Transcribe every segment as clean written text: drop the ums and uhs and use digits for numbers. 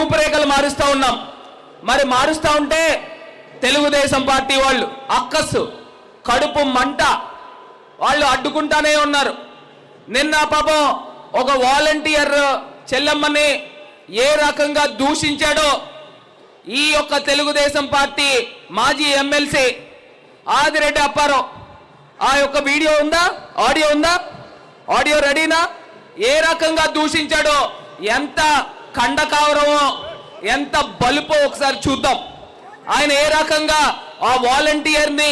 రూపురేఖలు మారుస్తూ ఉన్నాం. మరి మారుస్తూ ఉంటే తెలుగుదేశం పార్టీ వాళ్ళు అక్కస్సు కడుపు మంట వాళ్ళు అడ్డుకుంటానే ఉన్నారు. నిన్న పాపం ఒక వాలంటీర్ చెల్లెమ్మని ఏ రకంగా దూషించాడో ఈ యొక్క తెలుగుదేశం పార్టీ మాజీ ఎమ్మెల్సీ ఆదిరెడ్డి అప్పారావు ఆ యొక్క వీడియో ఉందా, ఆడియో ఉందా, ఆడియో రెడీనా? ఏ రకంగా దూషించాడో, ఎంత కండకావరమో, ఎంత బలుపో ఒకసారి చూద్దాం. ఆయన ఏ రకంగా ఆ వాలంటీర్ని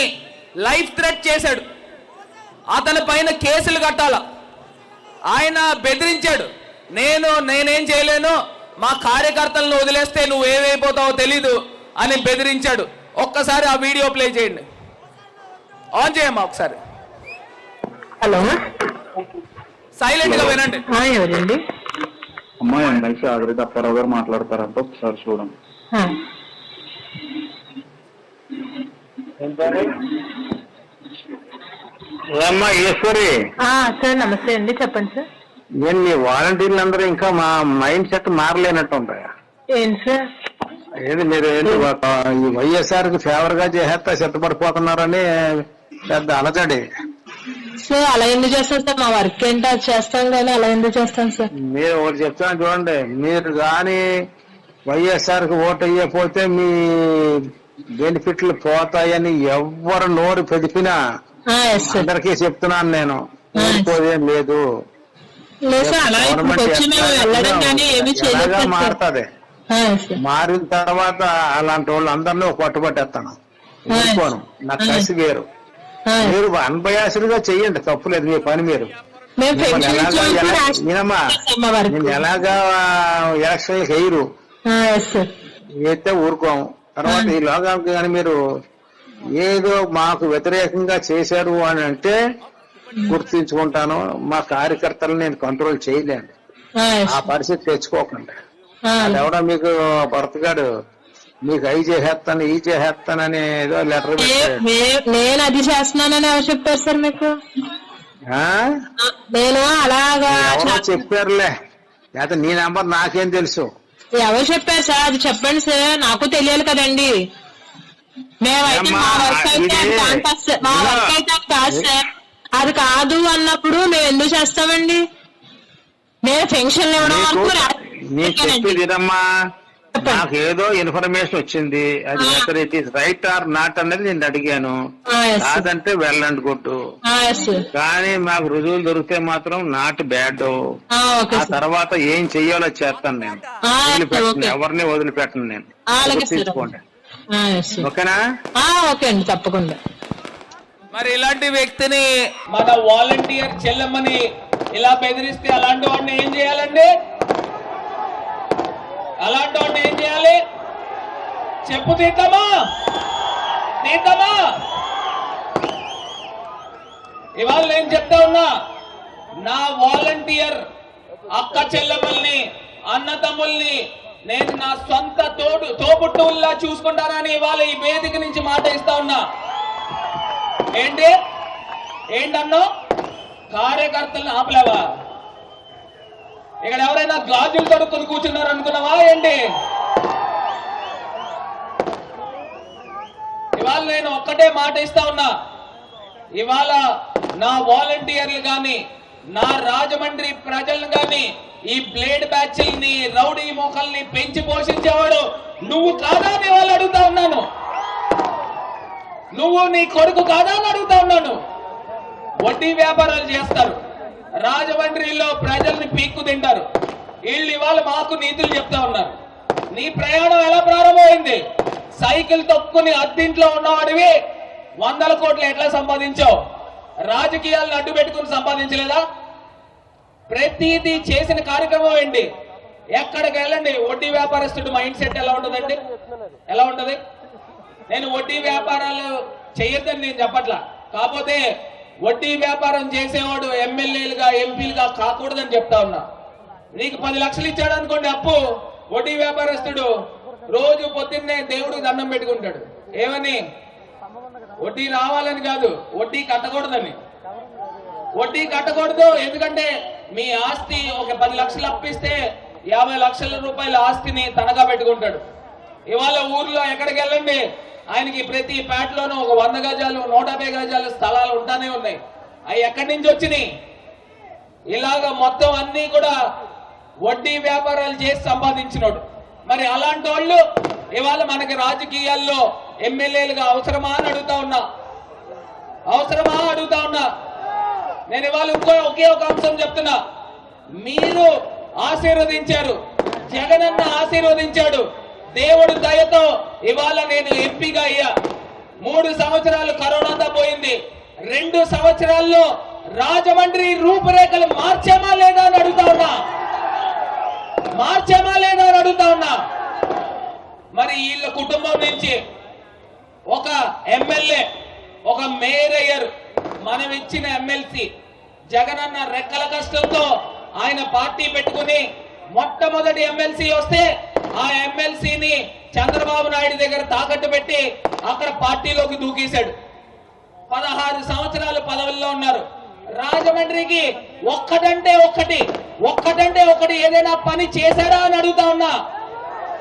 లైఫ్ థ్రెట్ చేశాడు. అతని పైన కేసులు కట్టాల. ఆయన బెదిరించాడు, నేనేం చేయలేను, మా కార్యకర్తలను వదిలేస్తే నువ్వు ఏమైపోతావో తెలీదు అని బెదిరించాడు. ఒక్కసారి ఆ వీడియో ప్లే చేయండి, ఆన్ చేయమ్మా ఒకసారి. హలో, సైలెంట్ గా వినండి. ఎవరండి? అమ్మాయి ఎమ్మెల్సీ ఆదిరెడ్డి అప్పారావు గారు మాట్లాడతారంట, ఒకసారి చూడండి. ఏమ్మా ఈశ్వరి? సార్ నమస్తే అండి, చెప్పండి సార్. నేను మీ వాలంటీర్లు అందరూ ఇంకా మా మైండ్ సెట్ మారలేనట్టు ఉంటాయా? ఏంటి సార్? ఏది మీరు ఏంటి ఈ వైఎస్ఆర్ కి ఫేవర్ గా చేసేస్తా సిద్ధపడిపోతున్నారని పెద్ద అలజడి. సార్ అలా ఎందుకు చేస్తాను సార్? మా వర్క్ ఏంటో అది చేస్తాం కానీ అలా ఎందుకు చేస్తాను సార్? మీరు ఒకటి చెప్తాను చూడండి, మీరు కానీ వైఎస్ఆర్ కి ఓటు అయ్యకపోతే మీ బెనిఫిట్లు పోతాయని ఎవరు నోరు పెదిపినా అందరికీ చెప్తున్నాను నేను, ఊరుకోదేం లేదు. మారుతుంది. మారిన తర్వాత అలాంటి వాళ్ళు అందరినీ పట్టుబట్టేస్తాను, ఊరుకోను. నాకు కసి వేరు. మీరు అన్బయాసులుగా చెయ్యండి, తప్పులేదు, మీ పని మీరు. నేను ఎలాగా ఎలక్షన్లకు వేయరు, అయితే ఊరుకోము. తర్వాత ఈ లోకానికి కానీ మీరు ఏదో మాకు వ్యతిరేకంగా చేశారు అని అంటే గుర్తించుకుంటాను. మా కార్యకర్తలు నేను కంట్రోల్ చేయలేను, ఆ పరిస్థితి తెచ్చుకోకండి. ఎవడో మీకు భర్తగాడు మీకు అవి చేసేస్తాను ఈ చేసేస్తానని ఏదో లెటర్ నేను అది చేస్తున్నానని ఎవరు చెప్పారు సార్ మీకు? నేను అలాగా చెప్పారులే, లేకపోతే నీ నెంబర్ నాకేం తెలుసు? ఎవరు చెప్పారు సార్? అది చెప్పండి సార్, నాకు తెలియాలి కదండి. మేమైతే మా వర్క్ అయితే కాదు సార్. అది కాదు అన్నప్పుడు మేము ఎందుకు చేస్తామండి? నేను పెన్షన్ ఇవ్వడం నాకు ఏదో ఇన్ఫర్మేషన్ వచ్చింది, అది whether it is right are not అన్నది నేను అడిగాను. కాదంటే వెళ్ళండి కొట్టు, కానీ మాకు రుజువులు దొరికితే మాత్రం నాట్ బ్యాడ్. ఆ తర్వాత ఏం చెయ్యాలో చేస్తాను నేను, వదిలిపెట్టను, ఎవరిని వదిలిపెట్టను నేను. తీసుకోండి, ఓకేనా? ఓకే అండి, తప్పకుండా. మరి ఇలాంటి వ్యక్తిని, మన వాలంటీర్ చెల్లెమ్మని ఇలా బెదిరిస్తే అలాంటి వాడిని ఏం చేయాలండి? అలాంటి వాడిని ఏం చేయాలి? చెప్పు తీద్దామా? ఇవాళ నేను చెప్తా ఉన్నా, నా వాలంటీర్ అక్క చెల్లెమ్మల్ని అన్నతమ్ముల్ని నేను నా సొంత తోబుట్టువుల్లా చూసుకుంటానని ఇవాళ ఈ వేదిక నుంచి మాట ఇస్తా ఉన్నా. ఏంటన్నో కార్యకర్తలను ఆపలేవా? ఇక్కడ ఎవరైనా గాజులు తడుక్కుని కూర్చున్నారు అనుకున్నావా ఏంటి? ఇవాళ నేను ఒక్కటే మాట ఇస్తా ఉన్నా, ఇవాళ నా వాలంటీర్లు గాని నా రాజమండ్రి ప్రజలను గాని ఈ బ్లేడ్ బ్యాచ్ల్ని రౌడీ మోకల్ని పెంచి పోషించేవాడు నువ్వు కాదా అని వాళ్ళు అడుగుతా ఉన్నాను. నువ్వు నీ కొడుకు కాదా అని అడుగుతా ఉన్నాను. వడ్డీ వ్యాపారాలు చేస్తారు, రాజమండ్రిలో ప్రజల్ని పీక్కు తింటారు. వీళ్ళు ఇవాళ మాకు నీతులు చెప్తా ఉన్నారు. నీ ప్రయాణం ఎలా ప్రారంభమైంది? సైకిల్ తొక్కుని అద్దింట్లో ఉన్నవాడివి 100 కోట్లు ఎట్లా సంపాదించావు? రాజకీయాలను అడ్డు పెట్టుకుని సంపాదించలేదా? ప్రతిదీ చేసిన కార్యక్రమం ఏంటి? ఎక్కడికి వెళ్ళండి, వడ్డీ వ్యాపారస్తుడు మైండ్ సెట్ ఎలా ఉంటుందండి? ఎలా ఉంటది? నేను వడ్డీ వ్యాపారాలు చేయొద్దని నేను చెప్పట్లా, కాకపోతే వడ్డీ వ్యాపారం చేసేవాడు ఎమ్మెల్యేలుగా ఎంపీలుగా కాకూడదని చెప్తా ఉన్నా. నీకు 10 లక్షలు ఇచ్చాడు అనుకోండి అప్పు, వడ్డీ వ్యాపారస్తుడు రోజు పొద్దున్నే దేవుడికి దండం పెట్టుకుంటాడు. ఏమని? వడ్డీ రావాలని కాదు, వడ్డీ కట్టకూడదని. వడ్డీ కట్టకూడదు, ఎందుకంటే మీ ఆస్తి ఒక 10 లక్షలు అప్పిస్తే 50 లక్షల రూపాయల ఆస్తిని తనఖా పెట్టుకుంటాడు. ఇవాళ ఊర్లో ఎక్కడికి వెళ్ళండి, ఆయనకి ప్రతి పేటలోనూ ఒక 100 గజాలు 150 గజాలు స్థలాలు ఉంటానే ఉన్నాయి. అవి ఎక్కడి నుంచి వచ్చినాయి? ఇలాగ మొత్తం అన్ని కూడా వడ్డీ వ్యాపారాలు చేసి సంపాదించినోడు. మరి అలాంటి వాళ్ళు ఇవాళ మనకి రాజకీయాల్లో ఎమ్మెల్యేలుగా అవసరమా అని అడుగుతా ఉన్నా. అవసరమా అడుగుతా ఉన్నా. నేను ఇవాళ ఒకే ఒక అంశం చెప్తున్నా. మీరు ఆశీర్వదించారు, జగనన్న ఆశీర్వదించాడు. దేవుడు దయతో ఇవాళ నేను ఎంపీగా అయ్యా. 3 సంవత్సరాలు కరోనాతో పోయింది. 2 సంవత్సరాల్లో రాజమండ్రి రూపురేఖలు మార్చామా లేదా అని అడుగుతా ఉన్నా. మార్చామా లేదా అని అడుగుతా ఉన్నా. మరి వీళ్ళ కుటుంబం నుంచి ఒక ఎమ్మెల్యే, ఒక మేయర్ అయ్యారు. మనం ఇచ్చిన ఎమ్మెల్సీ జగనన్న రెక్కల కష్టంతో ఆయన పార్టీ పెట్టుకుని మొట్టమొదటి ఎమ్మెల్సీ వస్తే ఆ ఎమ్మెల్సీని చంద్రబాబు నాయుడు దగ్గర తాకట్టు పెట్టి అక్కడ పార్టీలోకి దూకేశాడు. 16 సంవత్సరాలు పదవుల్లో ఉన్నారు. రాజమండ్రికి ఒక్కటంటే ఒకటి ఏదైనా పని చేశారా అని అడుగుతా ఉన్నా.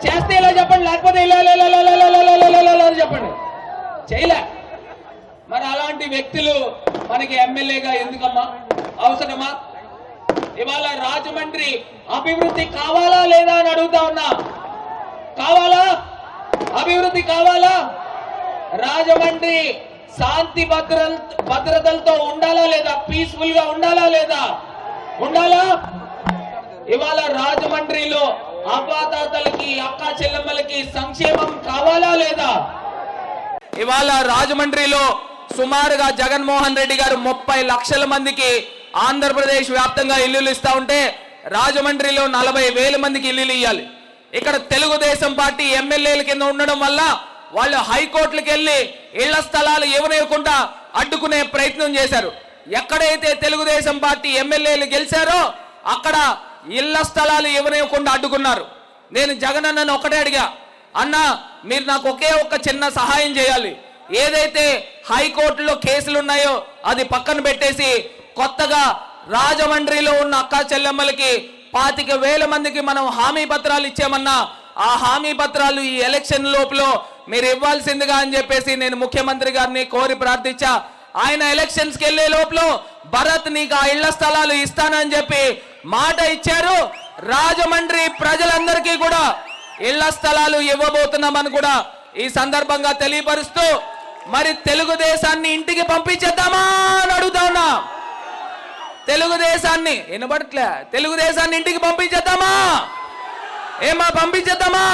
చేస్తే ఇలా చెప్పండి, లేకపోతే ఇలా చెప్పండి. చేయలే. మరి అలాంటి వ్యక్తులు మనకి ఎమ్మెల్యేగా ఎందుకమ్మా? అవసరమా? ఇవాళ రాజమండ్రి అభివృద్ధి కావాలా లేదా అని అడుగుతా ఉన్నా. కావాలా? అభివృద్ధి కావాలా? రాజమండ్రి శాంతి భద్రతలతో ఉండాలా లేదా? పీస్ఫుల్ గా ఉండాలా లేదా? ఉండాలా? ఇవాళ రాజమండ్రిలో అపాతాతలకి, అక్క చెల్లెమ్మలకి సంక్షేమం కావాలా లేదా? ఇవాళ రాజమండ్రిలో సుమారుగా జగన్మోహన్ రెడ్డి గారు 30 లక్షల మందికి ఆంధ్రప్రదేశ్ వ్యాప్తంగా ఇల్లులు ఇస్తా ఉంటే రాజమండ్రిలో 40,000 మందికి ఇల్లులు ఇవ్వాలి. ఇక్కడ తెలుగుదేశం పార్టీ ఎమ్మెల్యేల కింద ఉండడం వల్ల వాళ్ళు హైకోర్టులకు వెళ్లి ఇళ్ల స్థలాలు ఇవ్వనివ్వకుండా అడ్డుకునే ప్రయత్నం చేశారు. ఎక్కడైతే తెలుగుదేశం పార్టీ ఎమ్మెల్యేలు గెలిచారో అక్కడ ఇళ్ల స్థలాలు ఇవ్వనివ్వకుండా అడ్డుకున్నారు. నేను జగనన్నను ఒకటే అడిగా, అన్నా మీరు నాకు ఒకే ఒక్క చిన్న సహాయం చేయాలి. ఏదైతే హైకోర్టులో కేసులు ఉన్నాయో అది పక్కన పెట్టేసి కొత్తగా రాజమండ్రిలో ఉన్న అక్క చెల్లెమ్మలకి 25,000 మందికి మనం హామీ పత్రాలు ఇచ్చామన్నా ఆ హామీ పత్రాలు ఈ ఎలక్షన్ లోపల మీరు ఇవ్వాల్సిందిగా అని చెప్పేసి నేను ముఖ్యమంత్రి గారిని కోరి ప్రార్థించా. ఆయన ఎలక్షన్స్ కి వెళ్లే లోపల భరత్ నీకు ఆ ఇళ్ల స్థలాలు ఇస్తానని చెప్పి మాట ఇచ్చారు. రాజమండ్రి ప్రజలందరికీ కూడా ఇళ్ల స్థలాలు ఇవ్వబోతున్నామని కూడా ఈ సందర్భంగా తెలియపరుస్తూ మరి తెలుగుదేశాన్ని ఇంటికి పంపించేద్దామా అని అడుగుతా ఉన్నా. తెలుగుదేశాన్ని వినబడట్లే, తెలుగుదేశాన్ని ఇంటికి పంపించేద్దామా? ఏమా పంపించేద్దామా?